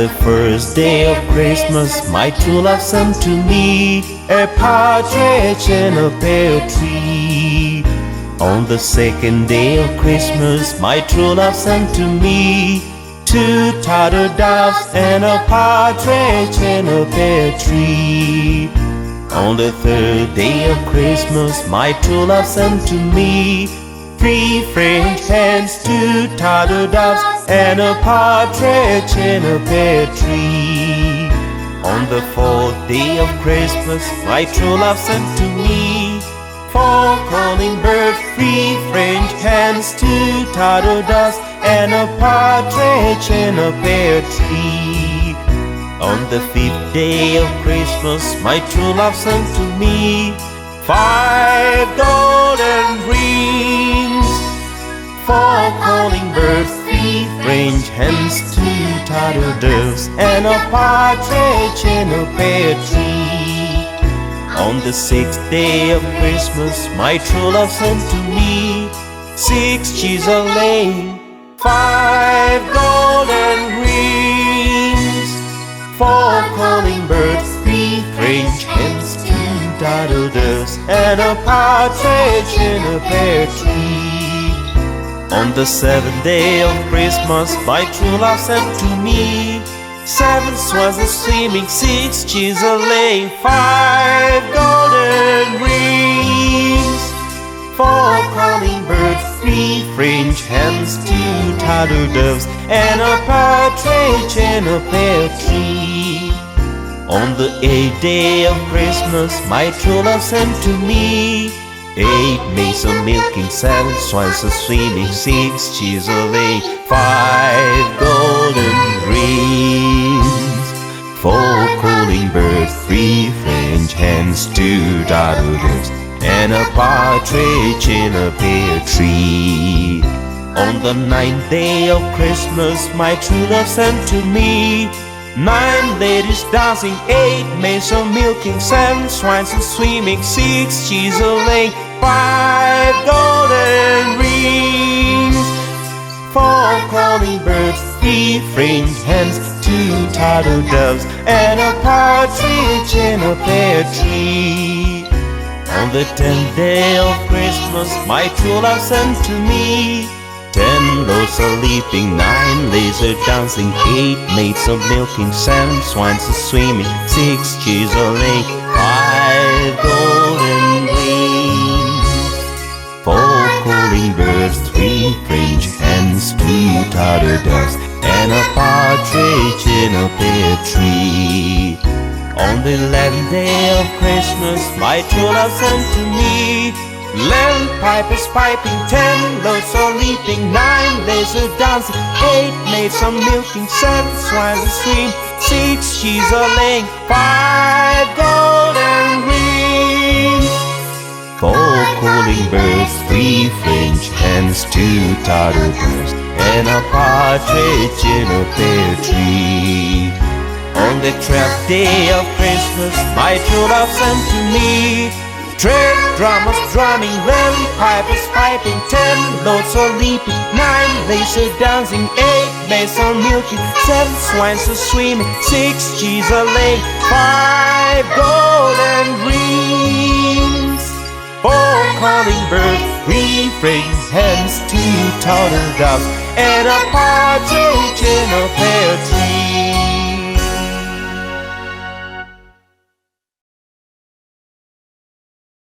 the first day of Christmas, my true love sent to me a partridge in a pear tree. On the second day of Christmas, my true love sent to me two turtle doves and a partridge in a pear tree. On the third day of Christmas, my true love sent to me three French hens, two turtle doves, and a partridge in a pear tree. On the fourth day of Christmas, my true love sent to me four calling birds, three French hens, two turtle doves, and a partridge in a pear tree. On the fifth day of Christmas, my true love sent to me five golden rings, four calling birds, three French hens, two turtle doves, and a partridge in a pear tree. On the sixth day of Christmas, my true love sent to me six chisel laying, five golden rings, four calling birds, three French hens, two turtle doves, and a partridge in a pear tree. On the seventh day of Christmas, my true love sent to me seven swans a swimming, six chisel laying, five golden rings, four calling birds, three French hens, two turtle doves, and a partridge in a pear tree. On the eighth day of Christmas, my true love sent to me eight maids a milking, seven swans a swimming, six chisel laying, five golden rings, four calling birds, three French hens, two turtle doves, and a partridge in a pear tree. On the ninth day of Christmas, my true love sent to me nine ladies dancing, eight maids a milking, seven swines a swimming, six chisel laying, five golden rings, four calling birds, three French hens, two turtle doves, and a partridge in a pear tree. On the 10th day of Christmas, my true love sent to me 10 lords a leaping, 9 ladies dancing, 8 maids of milking, 7 swines a swimming, 6 chisel laying, 5 golden rings, 4 calling birds, 3 French hens, 2 turtle doves, and a partridge in a pear tree. On the 11th day of Christmas, my true love sent to me 11 pipers piping, 10 lords are leaping, 9 ladies are dancing, 8 maids are milking, 7 swines are swimming, 6 she's are laying, 5 golden rings, 4 calling birds, 3 French hens, 2 turtle doves, and a partridge in a pear tree. On the 12th day of Christmas, my true love sent to me 12 drummers drumming, 11 pipers piping, 10 lords are leaping, 9 ladies are dancing, 8 maids are milking, 7 swines are swimming, 6 she's are laying, 5 golden rings, 4 calling birds, 3 French hens, 2 turtle doves, and a partridge in a pear tree.